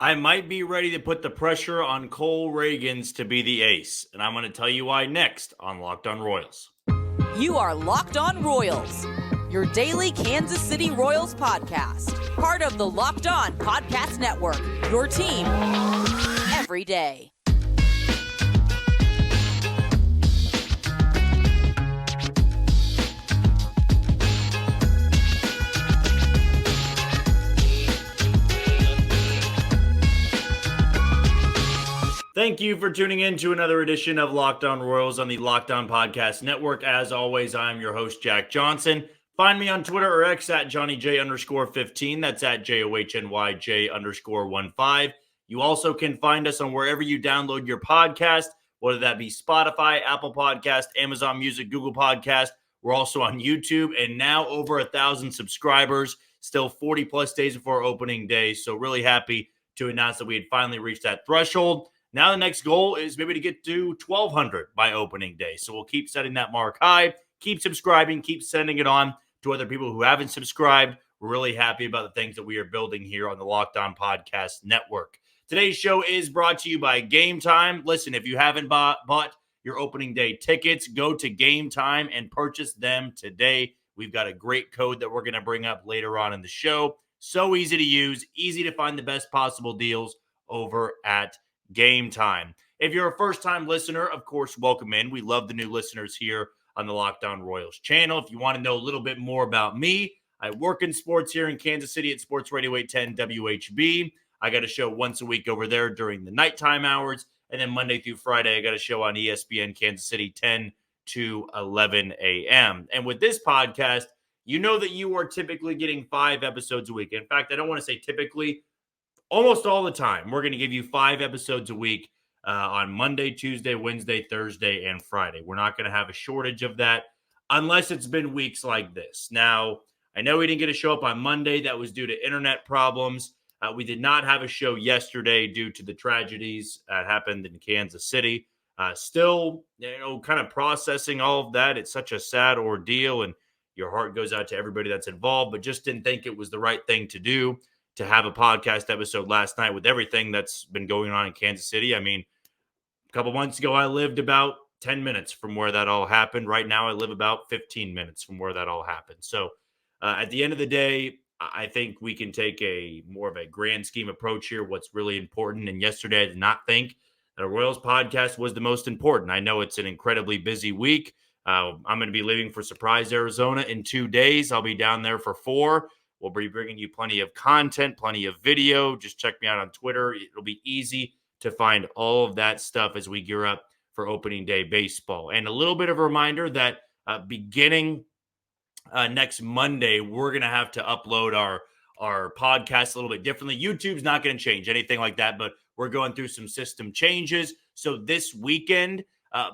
I might be ready to put the pressure on Cole Ragans to be the ace, and I'm going to tell you why next on Locked On Royals. You are Locked On Royals, your daily Kansas City Royals podcast, part of the Locked On Podcast Network, your team every day. Thank you for tuning in to another edition of Locked On Royals on the Locked On Podcast Network. As always, I'm your host, Jack Johnson. Find me on Twitter or X at JohnnyJ_15. That's at JOHNYJ_15. You also can find us on wherever you download your podcast, whether that be Spotify, Apple Podcast, Amazon Music, Google Podcast. We're also on YouTube, and now over 1,000 subscribers, still 40 plus days before opening day. So really happy to announce that we had finally reached that threshold. Now the next goal is maybe to get to 1,200 by opening day. So we'll keep setting that mark high, keep subscribing, keep sending it on to other people who haven't subscribed. We're really happy about the things that we are building here on the Locked On Podcast Network. Today's show is brought to you by Gametime. Listen, if you haven't bought your opening day tickets, go to Gametime and purchase them today. We've got a great code that we're going to bring up later on in the show. So easy to use, easy to find the best possible deals over at Gametime. If you're a first-time listener, of course, welcome in. We love the new listeners here on the Locked On Royals channel. If you want to know a little bit more about me, I work in sports here in Kansas City at Sports Radio 810 WHB. I got a show once a week over there during the nighttime hours, and then Monday through Friday, I got a show on ESPN Kansas City 10 to 11 a.m. And with this podcast, you know that you are typically getting 5 episodes a week. In fact, I don't want to say typically, almost all the time, we're going to give you 5 episodes a week on Monday, Tuesday, Wednesday, Thursday, and Friday. We're not going to have a shortage of that unless it's been weeks like this. Now, I know we didn't get a show up on Monday. That was due to internet problems. We did not have a show yesterday due to the tragedies that happened in Kansas City. Still, kind of processing all of that. It's such a sad ordeal, and your heart goes out to everybody that's involved, but just didn't think it was the right thing to do to have a podcast episode last night with everything that's been going on in Kansas City. I mean, a couple months ago, I lived about 10 minutes from where that all happened. Right now, I live about 15 minutes from where that all happened. So at the end of the day, I think we can take a more of a grand scheme approach here, what's really important. And yesterday, I did not think that a Royals podcast was the most important. I know it's an incredibly busy week. I'm going to be leaving for Surprise, Arizona in 2 days. I'll be down there for 4. We'll be bringing you plenty of content, plenty of video. Just check me out on Twitter. It'll be easy to find all of that stuff as we gear up for opening day baseball. And a little bit of a reminder that beginning next Monday, we're going to have to upload our podcast a little bit differently. YouTube's not going to change anything like that, but we're going through some system changes. So this weekend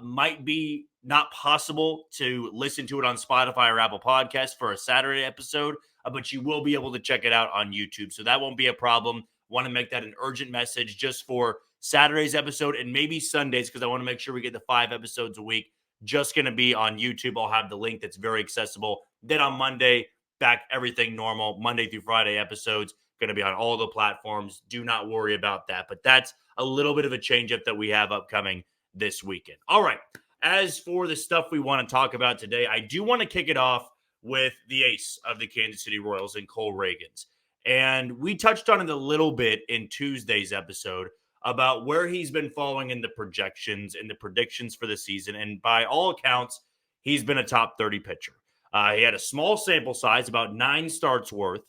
might be not possible to listen to it on Spotify or Apple Podcasts for a Saturday episode, but you will be able to check it out on YouTube. So that won't be a problem. Want to make that an urgent message just for Saturday's episode and maybe Sundays, because I want to make sure we get the 5 episodes a week. Just going to be on YouTube. I'll have the link that's very accessible. Then on Monday, back everything normal. Monday through Friday episodes going to be on all the platforms. Do not worry about that. But that's a little bit of a change up that we have upcoming this weekend. All right. As for the stuff we want to talk about today, I do want to kick it off with the ace of the Kansas City Royals and Cole Ragans. And we touched on it a little bit in Tuesday's episode about where he's been falling in the projections and the predictions for the season. And by all accounts, he's been a top 30 pitcher. He had a small sample size, about 9 starts worth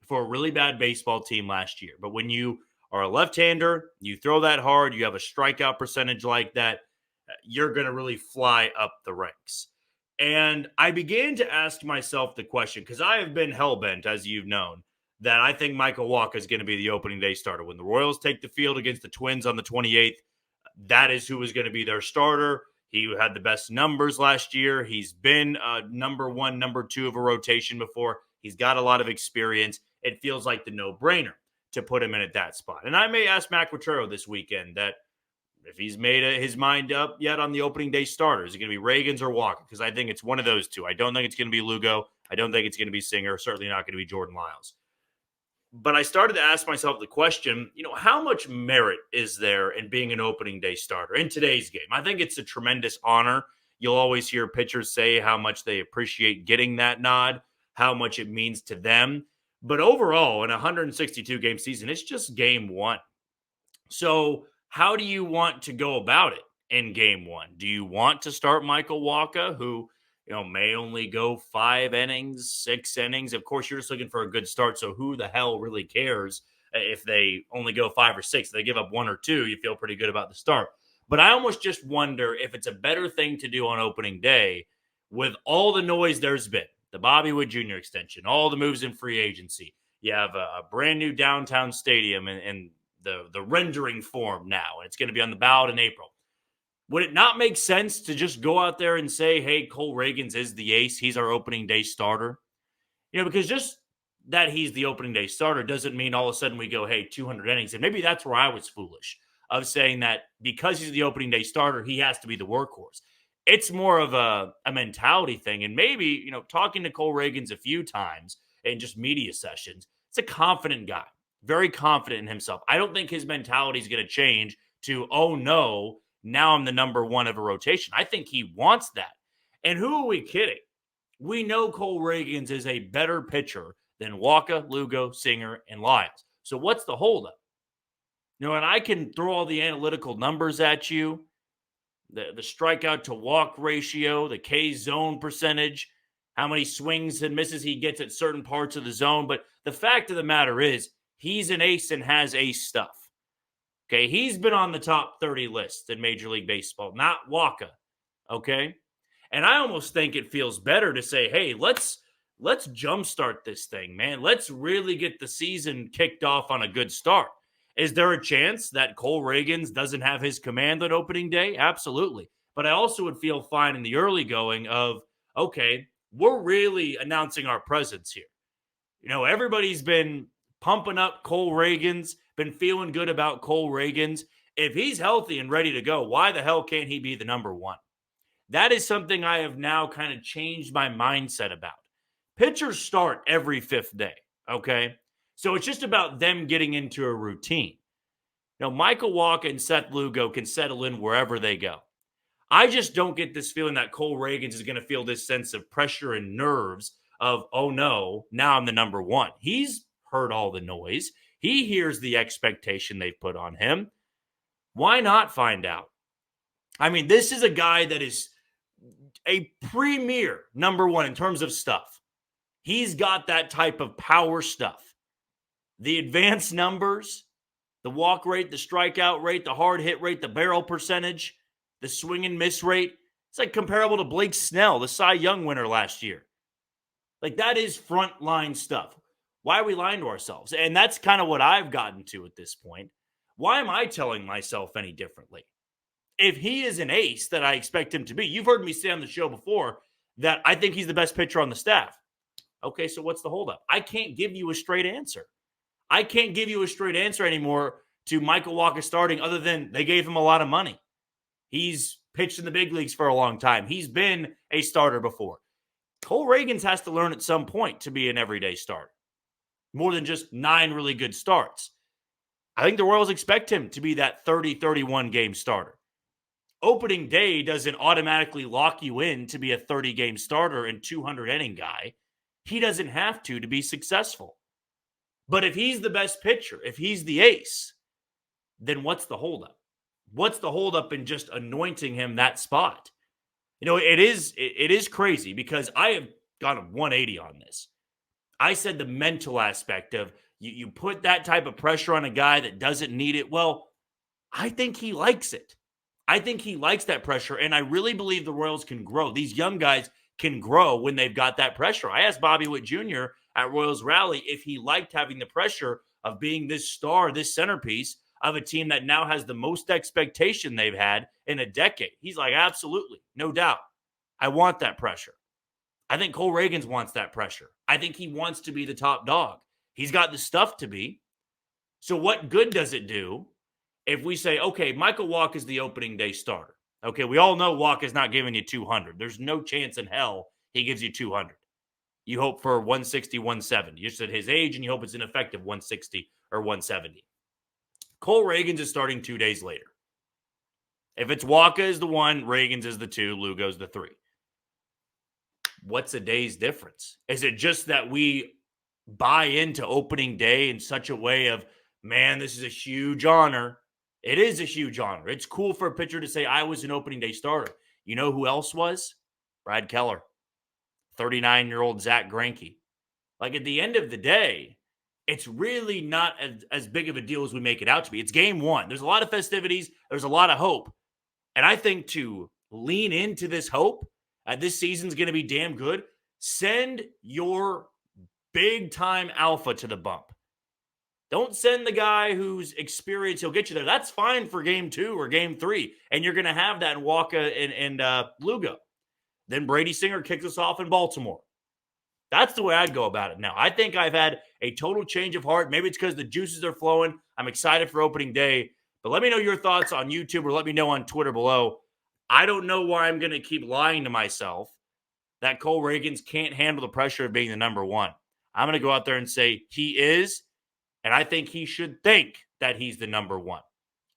for a really bad baseball team last year. But when you are a left-hander, you throw that hard, you have a strikeout percentage like that, you're going to really fly up the ranks. And I began to ask myself the question, because I have been hell-bent, as you've known, that I think Michael Wacha is going to be the opening day starter. When the Royals take the field against the Twins on the 28th, that is who is going to be their starter. He had the best numbers last year. He's been number 1, number 2 of a rotation before. He's got a lot of experience. It feels like the no-brainer to put him in at that spot. And I may ask Mac Quatrero this weekend that if he's made his mind up yet on the opening day starter, is it going to be Ragans or Wacha? Because I think it's one of those two. I don't think it's going to be Lugo. I don't think it's going to be Singer. Certainly not going to be Jordan Lyles. But I started to ask myself the question, how much merit is there in being an opening day starter in today's game? I think it's a tremendous honor. You'll always hear pitchers say how much they appreciate getting that nod, how much it means to them. But overall, in a 162 game season, it's just game one. So, how do you want to go about it in game one? Do you want to start Michael Wacha, who may only go 5 innings, 6 innings? Of course, you're just looking for a good start. So, who the hell really cares if they only go 5 or 6? If they give up 1 or 2, you feel pretty good about the start. But I almost just wonder if it's a better thing to do on opening day with all the noise there's been, the Bobby Wood Jr. extension, all the moves in free agency. You have a brand new downtown stadium and the rendering form now, and it's going to be on the ballot in April. Would it not make sense to just go out there and say, hey, Cole Ragans is the ace. He's our opening day starter? Because just that he's the opening day starter doesn't mean all of a sudden we go, hey, 200 innings. And maybe that's where I was foolish of saying that because he's the opening day starter, he has to be the workhorse. It's more of a mentality thing. And maybe, talking to Cole Ragans a few times in just media sessions, it's a confident guy, very confident in himself. I don't think his mentality is going to change to, oh no, now I'm the number one of a rotation. I think he wants that. And who are we kidding? We know Cole Ragans is a better pitcher than Wacha, Lugo, Singer, and Lyles. So what's the holdup? And I can throw all the analytical numbers at you, the strikeout to walk ratio, the K zone percentage, how many swings and misses he gets at certain parts of the zone. But the fact of the matter is, he's an ace and has ace stuff. Okay, he's been on the top 30 list in Major League Baseball, not Wacha. Okay, and I almost think it feels better to say, hey, let's jumpstart this thing, man. Let's really get the season kicked off on a good start. Is there a chance that Cole Ragans doesn't have his command on opening day? Absolutely. But I also would feel fine in the early going of, okay, we're really announcing our presence here. Everybody's been pumping up Cole Ragans, been feeling good about Cole Ragans. If he's healthy and ready to go, why the hell can't he be the number one? That is something I have now kind of changed my mindset about. Pitchers start every 5th day, okay? So it's just about them getting into a routine. Michael Wacha and Seth Lugo can settle in wherever they go. I just don't get this feeling that Cole Ragans is going to feel this sense of pressure and nerves of, oh no, now I'm the number one. He's heard all the noise. He hears the expectation they've put on him. Why not find out? I mean, this is a guy that is a premier number one in terms of stuff. He's got that type of power stuff. The advanced numbers, the walk rate, the strikeout rate, the hard hit rate, the barrel percentage, the swing and miss rate. It's like comparable to Blake Snell, the Cy Young winner last year. Like that is frontline stuff. Why are we lying to ourselves? And that's kind of what I've gotten to at this point. Why am I telling myself any differently? If he is an ace that I expect him to be, you've heard me say on the show before that I think he's the best pitcher on the staff. Okay, so what's the holdup? I can't give you a straight answer. I can't give you a straight answer anymore to Michael Wacha starting other than they gave him a lot of money. He's pitched in the big leagues for a long time. He's been a starter before. Cole Ragans has to learn at some point to be an everyday starter. More than just 9 really good starts. I think the Royals expect him to be that 30-31 game starter. Opening day doesn't automatically lock you in to be a 30-game starter and 200-inning guy. He doesn't have to be successful. But if he's the best pitcher, if he's the ace, then what's the holdup? What's the holdup in just anointing him that spot? It is crazy because I have gone a 180 on this. I said the mental aspect of you put that type of pressure on a guy that doesn't need it. Well, I think he likes it. I think he likes that pressure, and I really believe the Royals can grow. These young guys can grow when they've got that pressure. I asked Bobby Witt Jr. at Royals Rally if he liked having the pressure of being this star, this centerpiece of a team that now has the most expectation they've had in a decade. He's like, absolutely, no doubt. I want that pressure. I think Cole Ragans wants that pressure. I think he wants to be the top dog. He's got the stuff to be. So what good does it do if we say, okay, Michael Wacha is the opening day starter? Okay, we all know Wacha is not giving you 200. There's no chance in hell he gives you 200. you hope for 160, 170. You just said his age, and you hope it's an effective 160 or 170. Cole Ragans is starting 2 days later. If it's Waka is the 1, Ragans is the 2, Lugo's the 3. What's a day's difference? Is it just that we buy into opening day in such a way of, man, this is a huge honor? It is a huge honor. It's cool for a pitcher to say, I was an opening day starter. You know who else was? Brad Keller, 39-year-old Zach Greinke. Like, at the end of the day, it's really not as big of a deal as we make it out to be. It's game 1. There's a lot of festivities. There's a lot of hope. And I think to lean into this hope, this season's going to be damn good, send your big-time alpha to the bump. Don't send the guy whose experience he'll get you there. That's fine for game 2 or game 3, and you're going to have that in Waka and Lugo. Then Brady Singer kicks us off in Baltimore. That's the way I'd go about it now. I think I've had a total change of heart. Maybe it's because the juices are flowing. I'm excited for opening day. But let me know your thoughts on YouTube or let me know on Twitter below. I don't know why I'm going to keep lying to myself that Cole Ragans can't handle the pressure of being the number 1. I'm going to go out there and say he is, and I think he should think that he's the number 1.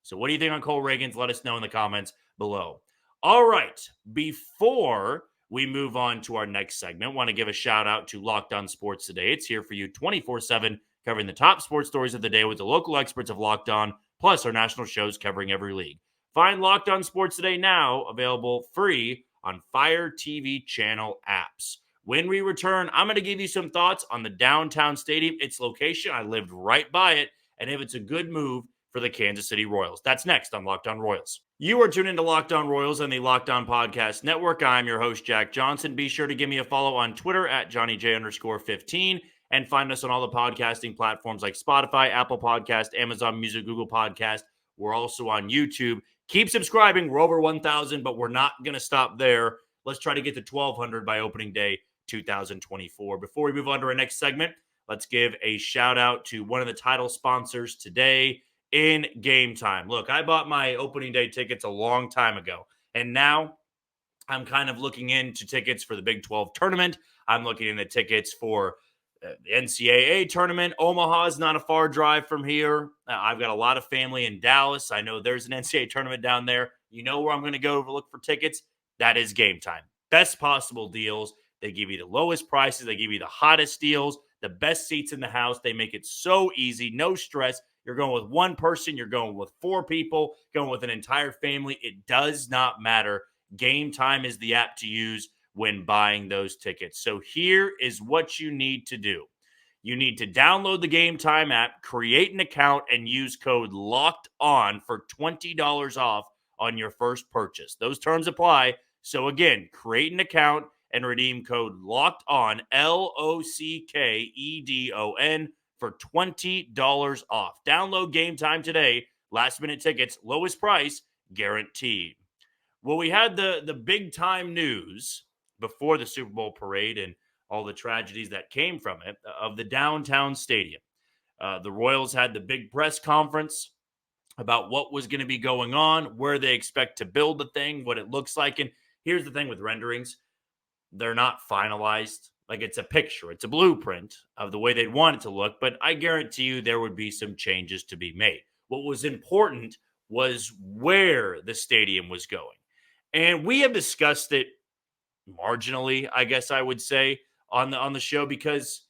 So what do you think on Cole Ragans? Let us know in the comments below. All right, before we move on to our next segment, I want to give a shout out to Locked On Sports Today. It's here for you 24/7, covering the top sports stories of the day with the local experts of Locked On, plus our national shows covering every league. Find Locked On Sports Today now, available free on Fire TV channel apps. When we return, I'm going to give you some thoughts on the downtown stadium, its location. I lived right by it, and if it's a good move for the Kansas City Royals. That's next on Locked On Royals. You are tuned into Locked On Royals on the Locked On Podcast Network. I'm your host, Jack Johnson. Be sure to give me a follow on Twitter at JohnnyJ_15 and find us on all the podcasting platforms like Spotify, Apple Podcast, Amazon Music, Google Podcast. We're also on YouTube. Keep subscribing. We're over 1,000, but we're not going to stop there. Let's try to get to 1,200 by opening day 2024. Before we move on to our next segment, let's give a shout out to one of the title sponsors today in Gametime. Look, I bought my opening day tickets a long time ago, and now I'm kind of looking into tickets for the Big 12 tournament. I'm looking into tickets for the NCAA tournament. Omaha is not a far drive from here. I've got a lot of family in Dallas. I know there's an NCAA tournament down there. You know where I'm going to go to look for tickets? That is Gametime. Best possible deals. They give you the lowest prices. They give you the hottest deals, the best seats in the house. They make it so easy, no stress. You're going with one person. You're going with 4 people, going with an entire family. It does not matter. Gametime is the app to use when buying those tickets. So here is what you need to do. You need to download the Gametime app, create an account, and use code LOCKEDON for $20 off on your first purchase. Those terms apply. So again, create an account and redeem code LOCKEDON, LOCKEDON, for $20 off. Download Gametime today. Last minute tickets, lowest price guaranteed. Well, we had the big time news before the Super Bowl parade and all the tragedies that came from it of the downtown stadium. The Royals had the big press conference about what was going to be going on, where they expect to build the thing, what it looks like. And here's the thing with renderings. They're not finalized. Like, it's a picture. It's a blueprint of the way they'd want it to look. But I guarantee you there would be some changes to be made. What was important was where the stadium was going. And we have discussed it marginally, I guess I would say, on the show, because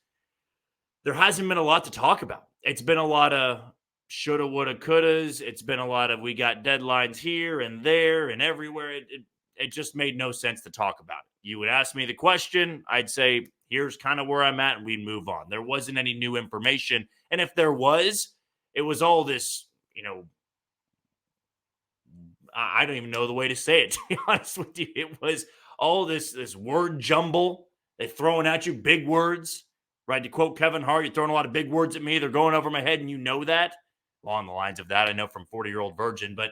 there hasn't been a lot to talk about. It's been a lot of shoulda, woulda, couldas. It's been a lot of we got deadlines here and there and everywhere. It just made no sense to talk about it. You would ask me the question, I'd say, here's kind of where I'm at, and we'd move on. There wasn't any new information. And if there was, it was all this, I don't even know the way to say it, to be honest with you. It was all this word jumble. They're throwing at you big words, right? To quote Kevin Hart, you're throwing a lot of big words at me. They're going over my head, and you know that. Along the lines of that, I know from 40-year-old virgin, but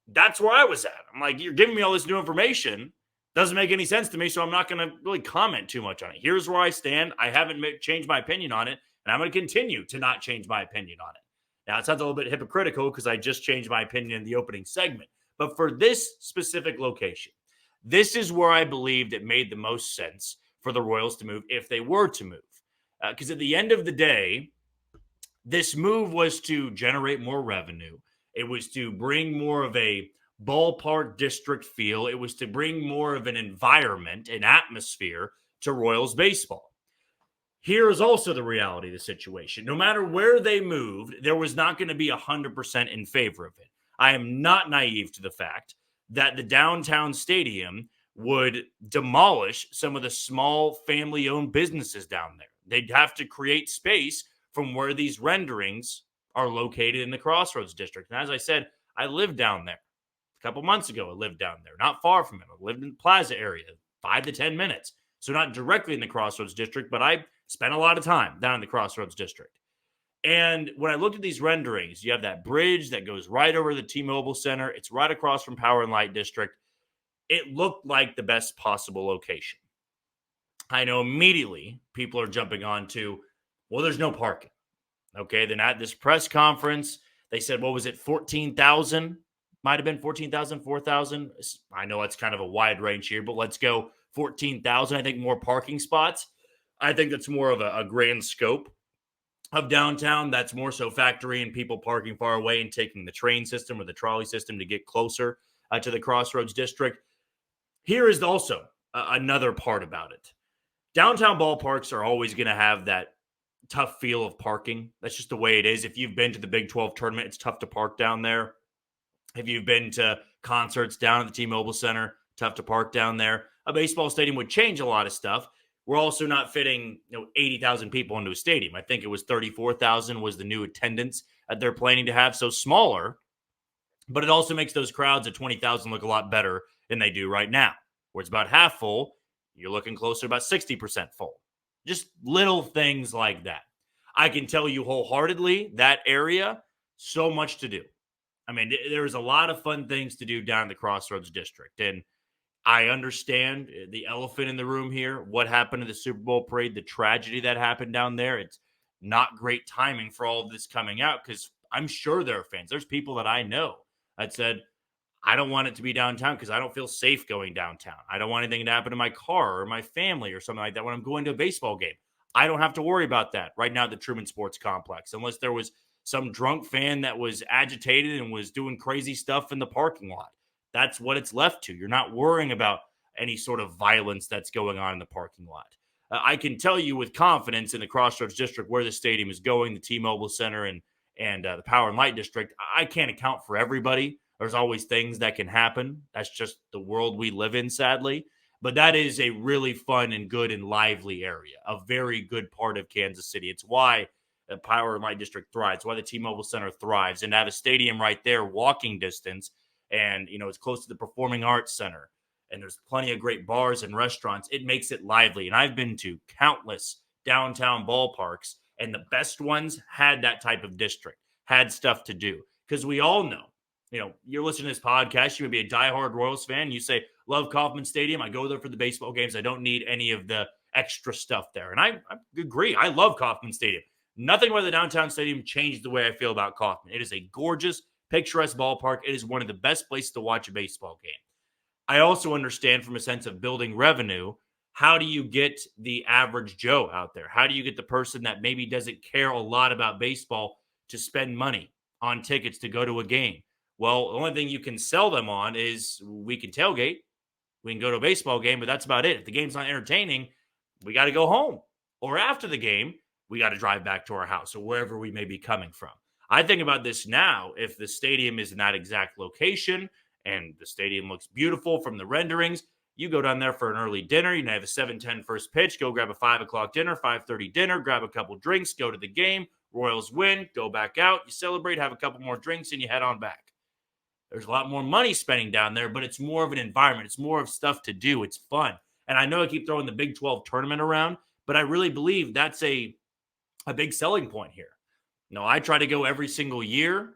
that's where I was at. I'm like, you're giving me all this new information. Doesn't make any sense to me, so I'm not going to really comment too much on it. Here's where I stand. I haven't changed my opinion on it, and I'm going to continue to not change my opinion on it. Now, it sounds a little bit hypocritical because I just changed my opinion in the opening segment. But for this specific location, this is where I believed it made the most sense for the Royals to move if they were to move. Because at the end of the day, this move was to generate more revenue. It was to bring more of a ballpark district feel. It was to bring more of an environment, an atmosphere to Royals baseball. Here is also the reality of the situation. No matter where they moved, there was not going to be 100% in favor of it. I am not naive to the fact that the downtown stadium would demolish some of the small family-owned businesses down there. They'd have to create space from where these renderings are located in the Crossroads District. And as I said, I lived down there. A couple months ago, I lived down there, not far from it. I lived in the Plaza area, 5 to 10 minutes. So not directly in the Crossroads District, but I spent a lot of time down in the Crossroads District. And when I looked at these renderings, you have that bridge that goes right over the T-Mobile Center. It's right across from Power and Light District. It looked like the best possible location. I know immediately people are jumping on to, well, there's no parking. Okay, then at this press conference, they said, what was it, 14,000? Might have been 14,000, 4,000. I know it's kind of a wide range here, but let's go 14,000. I think more parking spots. I think that's more of a grand scope of downtown. That's more so factoring people parking far away and taking the train system or the trolley system to get closer to the Crossroads District. Here is also another part about it. Downtown ballparks are always going to have that tough feel of parking. That's just the way it is. If you've been to the Big 12 tournament, it's tough to park down there. If you've been to concerts down at the T-Mobile Center, tough to park down there. A baseball stadium would change a lot of stuff. We're also not fitting 80,000 people into a stadium. I think it was 34,000 was the new attendance that they're planning to have. So smaller, but it also makes those crowds at 20,000 look a lot better than they do right now. Where it's about half full, you're looking closer to about 60% full. Just little things like that. I can tell you wholeheartedly that area, so much to do. I mean, there's a lot of fun things to do down in the Crossroads District. And I understand the elephant in the room here, what happened to the Super Bowl parade, the tragedy that happened down there. It's not great timing for all of this coming out because I'm sure there are fans. There's people that I know that said, I don't want it to be downtown because I don't feel safe going downtown. I don't want anything to happen to my car or my family or something like that when I'm going to a baseball game. I don't have to worry about that right now at the Truman Sports Complex, unless there was some drunk fan that was agitated and was doing crazy stuff in the parking lot. That's what it's left to. You're not worrying about any sort of violence that's going on in the parking lot. I can tell you with confidence in the Crossroads District where the stadium is going, the T-Mobile Center and the Power and Light District. I can't account for everybody. There's always things that can happen. That's just the world we live in, sadly. But that is a really fun and good and lively area, a very good part of Kansas City. It's why the Power and Light District thrives, why the T-Mobile Center thrives. And to have a stadium right there, walking distance, and, it's close to the Performing Arts Center, and there's plenty of great bars and restaurants. It makes it lively. And I've been to countless downtown ballparks, and the best ones had that type of district, had stuff to do. Because we all know, you're listening to this podcast, you may be a diehard Royals fan, you say, love Kauffman Stadium, I go there for the baseball games, I don't need any of the extra stuff there. And I agree, I love Kauffman Stadium. Nothing about the downtown stadium changed the way I feel about Kauffman. It is a gorgeous, picturesque ballpark. It is one of the best places to watch a baseball game. I also understand from a sense of building revenue, how do you get the average Joe out there? How do you get the person that maybe doesn't care a lot about baseball to spend money on tickets to go to a game? Well, the only thing you can sell them on is we can tailgate, we can go to a baseball game, but that's about it. If the game's not entertaining, we got to go home. Or after the game, we got to drive back to our house or wherever we may be coming from. I think about this now. If the stadium is in that exact location and the stadium looks beautiful from the renderings, you go down there for an early dinner. You have a 7:10 first pitch, go grab a 5 o'clock dinner, 5:30 dinner, grab a couple drinks, go to the game. Royals win, go back out, you celebrate, have a couple more drinks, and you head on back. There's a lot more money spending down there, but it's more of an environment. It's more of stuff to do. It's fun. And I know I keep throwing the Big 12 tournament around, but I really believe that's a big selling point here. I try to go every single year,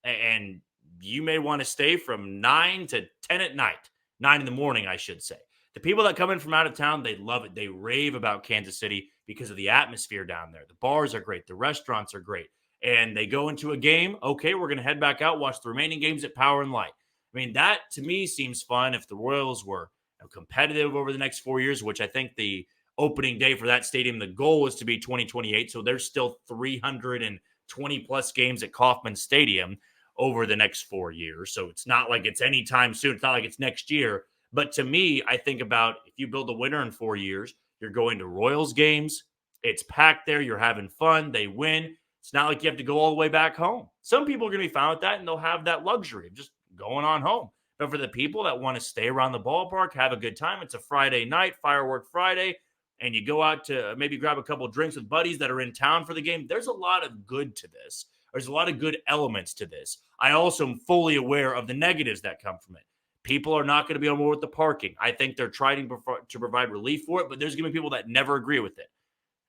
and you may want to stay from 9 to 10 at night, 9 in the morning, I should say. The people that come in from out of town, they love it. They rave about Kansas City because of the atmosphere down there. The bars are great. The restaurants are great. And they go into a game. Okay, we're going to head back out, watch the remaining games at Power and Light. I mean, that to me seems fun. If the Royals were competitive over the next 4 years, which I think the opening day for that stadium, the goal is to be 2028. So there's still 320 plus games at Kauffman Stadium over the next 4 years. So it's not like it's anytime soon. It's not like it's next year. But to me, I think about if you build a winner in 4 years, you're going to Royals games. It's packed there. You're having fun. They win. It's not like you have to go all the way back home. Some people are going to be fine with that, and they'll have that luxury of just going on home. But for the people that want to stay around the ballpark, have a good time, it's a Friday night, Firework Friday, and you go out to maybe grab a couple of drinks with buddies that are in town for the game. There's a lot of good to this. There's a lot of good elements to this. I also am fully aware of the negatives that come from it. People are not going to be on board with the parking. I think they're trying to provide relief for it, but there's going to be people that never agree with it.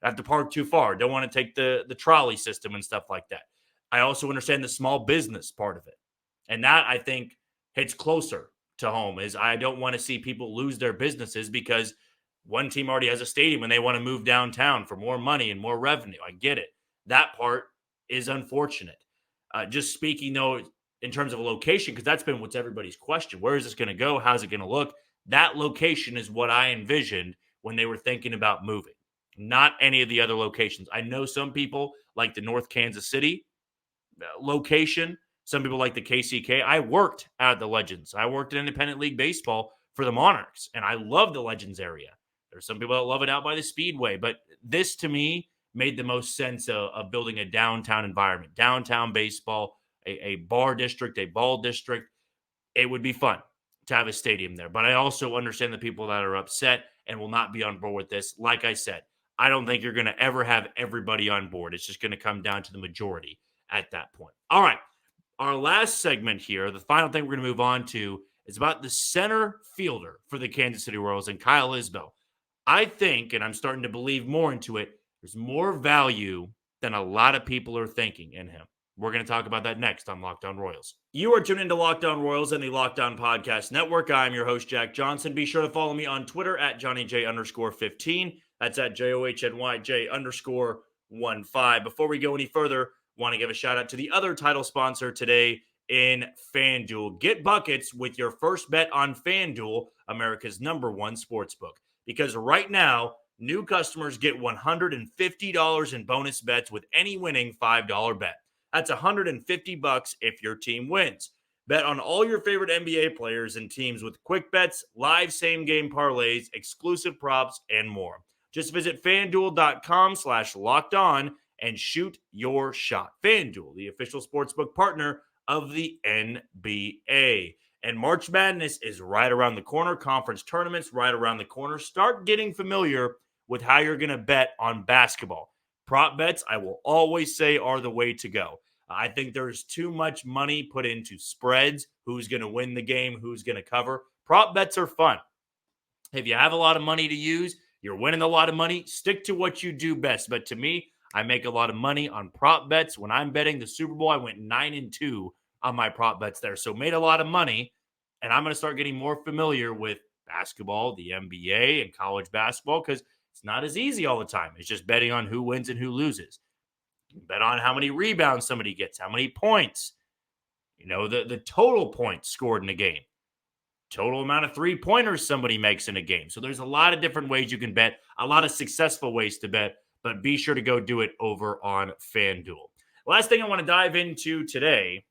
Have to park too far. Don't want to take the trolley system and stuff like that. I also understand the small business part of it. And that, I think, hits closer to home, is I don't want to see people lose their businesses because one team already has a stadium and they want to move downtown for more money and more revenue. I get it. That part is unfortunate. Just speaking, though, in terms of a location, because that's been what's everybody's question. Where is this going to go? How's it going to look? That location is what I envisioned when they were thinking about moving, not any of the other locations. I know some people like the North Kansas City location. Some people like the KCK. I worked at the Legends. I worked in Independent League Baseball for the Monarchs, and I love the Legends area. There's some people that love it out by the Speedway, but this, to me, made the most sense of building a downtown environment, downtown baseball, a bar district, a ball district. It would be fun to have a stadium there. But I also understand the people that are upset and will not be on board with this. Like I said, I don't think you're going to ever have everybody on board. It's just going to come down to the majority at that point. All right. Our last segment here, the final thing we're going to move on to, is about the center fielder for the Kansas City Royals and Kyle Isbel. I think, and I'm starting to believe more into it, there's more value than a lot of people are thinking in him. We're going to talk about that next on Locked On Royals. You are tuned into Locked On Royals and the Locked On Podcast Network. I'm your host, Jack Johnson. Be sure to follow me on Twitter at JohnnyJ_15. That's at JOHNYJ_15. Before we go any further, want to give a shout out to the other title sponsor today in FanDuel. Get buckets with your first bet on FanDuel, America's #1 sportsbook. Because right now, new customers get $150 in bonus bets with any winning $5 bet. That's $150 if your team wins. Bet on all your favorite NBA players and teams with quick bets, live same-game parlays, exclusive props, and more. Just visit FanDuel.com/lockedon and shoot your shot. FanDuel, the official sportsbook partner of the NBA. And March Madness is right around the corner. Conference tournaments right around the corner. Start getting familiar with how you're going to bet on basketball. Prop bets, I will always say, are the way to go. I think there's too much money put into spreads. Who's going to win the game? Who's going to cover? Prop bets are fun. If you have a lot of money to use, you're winning a lot of money, stick to what you do best. But to me, I make a lot of money on prop bets. When I'm betting the Super Bowl, I went 9-2 on my prop bets there. So made a lot of money, and I'm going to start getting more familiar with basketball, the NBA, and college basketball because it's not as easy all the time. It's just betting on who wins and who loses. You bet on how many rebounds somebody gets, how many points, the total points scored in a game, total amount of three-pointers somebody makes in a game. So there's a lot of different ways you can bet, a lot of successful ways to bet, but be sure to go do it over on FanDuel. Last thing I want to dive into today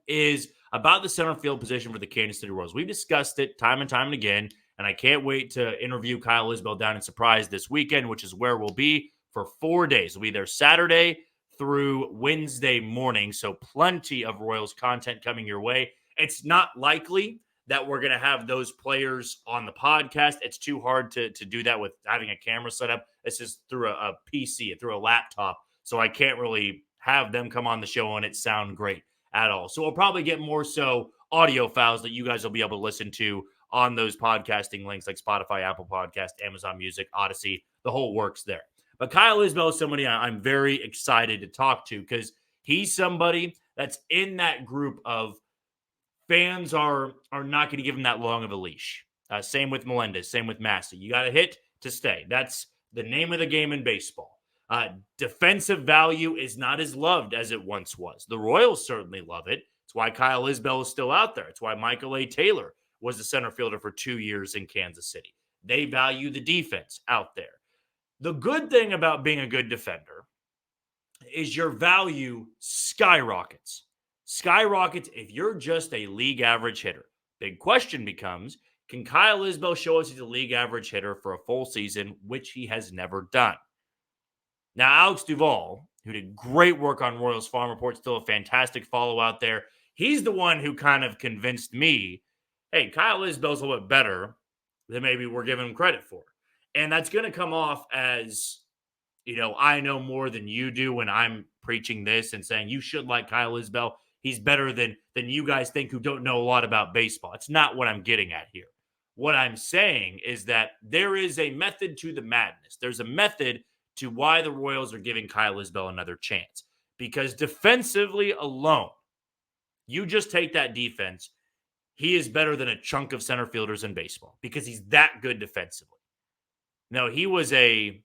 is about the center field position for the Kansas City Royals. We've discussed it time and time and again, and I can't wait to interview Kyle Isbel down in Surprise this weekend, which is where we'll be for 4 days. We'll be there Saturday through Wednesday morning, so plenty of Royals content coming your way. It's not likely that we're going to have those players on the podcast. It's too hard to do that with having a camera set up. It's just through a PC, through a laptop, so I can't really have them come on the show and it sound great at all. So we'll probably get more so audio files that you guys will be able to listen to on those podcasting links like Spotify, Apple Podcast, Amazon Music, Odyssey, the whole works there. But Kyle Isbel is somebody I'm very excited to talk to because he's somebody that's in that group of fans are not going to give him that long of a leash. Same with Melendez, same with Massey. You got to hit to stay. That's the name of the game in baseball. Defensive value is not as loved as it once was. The Royals certainly love it. It's why Kyle Isbel is still out there. It's why Michael A. Taylor was the center fielder for 2 years in Kansas City. They value the defense out there. The good thing about being a good defender is your value skyrockets. Skyrockets if you're just a league average hitter. Big question becomes, can Kyle Isbel show us he's a league average hitter for a full season, which he has never done? Now, Alex Duvall, who did great work on Royals Farm Report, still a fantastic follow out there. He's the one who kind of convinced me, hey, Kyle Isbel's a little bit better than maybe we're giving him credit for. And that's going to come off as, I know more than you do when I'm preaching this and saying you should like Kyle Isbel. He's better than you guys think who don't know a lot about baseball. It's not what I'm getting at here. What I'm saying is that there is a method to the madness. There's a method to why the Royals are giving Kyle Isbel another chance. Because defensively alone, you just take that defense, he is better than a chunk of center fielders in baseball because he's that good defensively. Now, he was a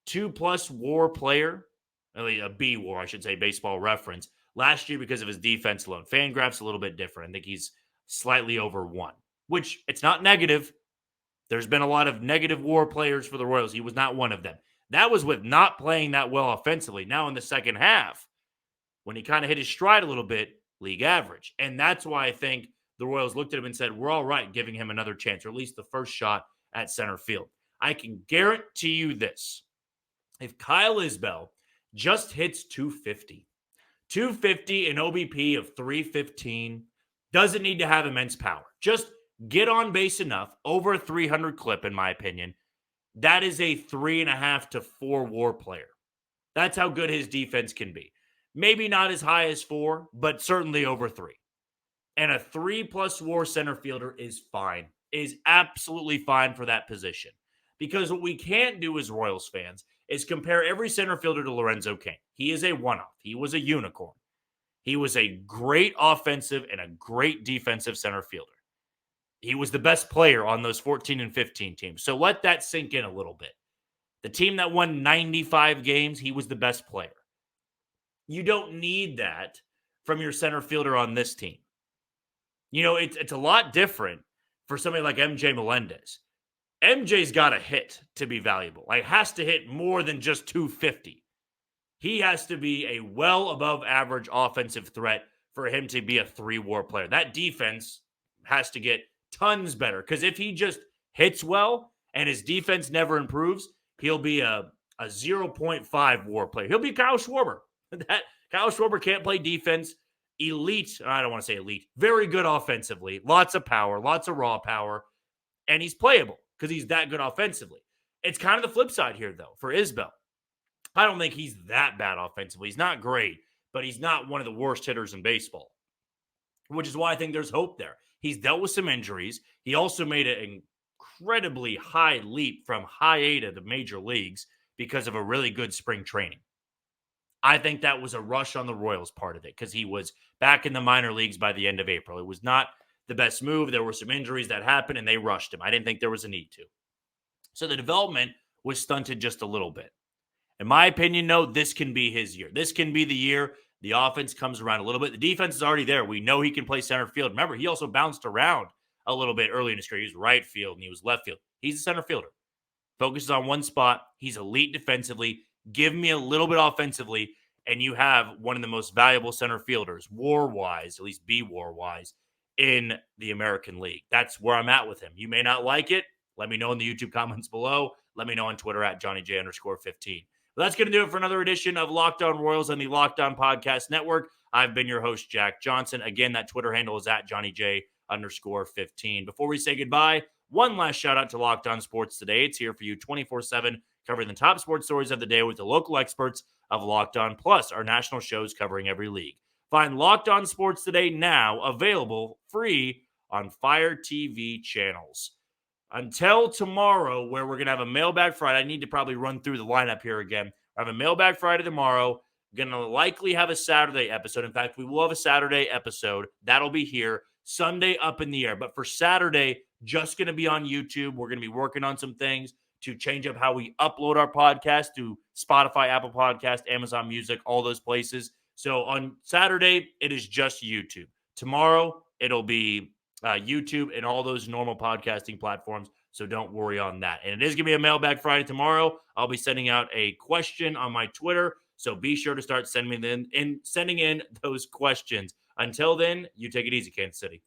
2+ WAR player, a B WAR, I should say, baseball reference, last year because of his defense alone. FanGraphs a little bit different. I think he's slightly over 1, which it's not negative. There's been a lot of negative WAR players for the Royals. He was not one of them. That was with not playing that well offensively. Now in the second half, when he kind of hit his stride a little bit, league average. And that's why I think the Royals looked at him and said, we're all right giving him another chance, or at least the first shot at center field. I can guarantee you this. If Kyle Isbel just hits 250 an OBP of 315, doesn't need to have immense power. Just get on base enough, over a 300 clip, in my opinion. That is a 3.5 to 4 WAR player. That's how good his defense can be. Maybe not as high as 4, but certainly over 3. And a 3+ WAR center fielder is fine, is absolutely fine for that position. Because what we can't do as Royals fans is compare every center fielder to Lorenzo Cain. He is a one-off. He was a unicorn. He was a great offensive and a great defensive center fielder. He was the best player on those 14 and 15 teams. So let that sink in a little bit. The team that won 95 games, he was the best player. You don't need that from your center fielder on this team. It's a lot different for somebody like MJ Melendez. MJ's got to hit to be valuable. Has to hit more than just 250. He has to be a well above average offensive threat for him to be a 3 WAR player. That defense has to get tons better, because if he just hits well and his defense never improves, he'll be a 0.5 WAR player. He'll be Kyle Schwarber. That Kyle Schwarber can't play defense. Elite, I don't want to say elite, very good offensively, lots of power, lots of raw power, and he's playable because he's that good offensively. It's kind of the flip side here, though, for Isbel. I don't think he's that bad offensively. He's not great, but he's not one of the worst hitters in baseball, which is why I think there's hope there. He's dealt with some injuries. He also made an incredibly high leap from high A to the major leagues because of a really good spring training. I think that was a rush on the Royals' part of it because he was back in the minor leagues by the end of April. It was not the best move. There were some injuries that happened, and they rushed him. I didn't think there was a need to. So the development was stunted just a little bit. In my opinion, no, this can be his year. This can be the year the offense comes around a little bit. The defense is already there. We know he can play center field. Remember, he also bounced around a little bit early in his career. He was right field and he was left field. He's a center fielder. Focuses on one spot. He's elite defensively. Give me a little bit offensively, and you have one of the most valuable center fielders, WAR-wise, at least B-WAR-wise, in the American League. That's where I'm at with him. You may not like it. Let me know in the YouTube comments below. Let me know on Twitter at JohnnyJ_15. Well, that's going to do it for another edition of Locked On Royals on the Locked On Podcast Network. I've been your host, Jack Johnson. Again, that Twitter handle is at JohnnyJ_15. Before we say goodbye, one last shout out to Locked On Sports Today. It's here for you 24/7, covering the top sports stories of the day with the local experts of Locked On, plus our national shows covering every league. Find Locked On Sports Today now, available free on Fire TV channels. Until tomorrow, where we're going to have a Mailbag Friday. I need to probably run through the lineup here again. I have a Mailbag Friday tomorrow. Going to likely have a Saturday episode. In fact, we will have a Saturday episode. That'll be here. Sunday up in the air. But for Saturday, just going to be on YouTube. We're going to be working on some things to change up how we upload our podcast to Spotify, Apple Podcast, Amazon Music, all those places. So on Saturday, it is just YouTube. Tomorrow, it'll be YouTube, and all those normal podcasting platforms. So don't worry on that. And it is going to be a Mailbag Friday tomorrow. I'll be sending out a question on my Twitter. So be sure to start sending in those questions. Until then, you take it easy, Kansas City.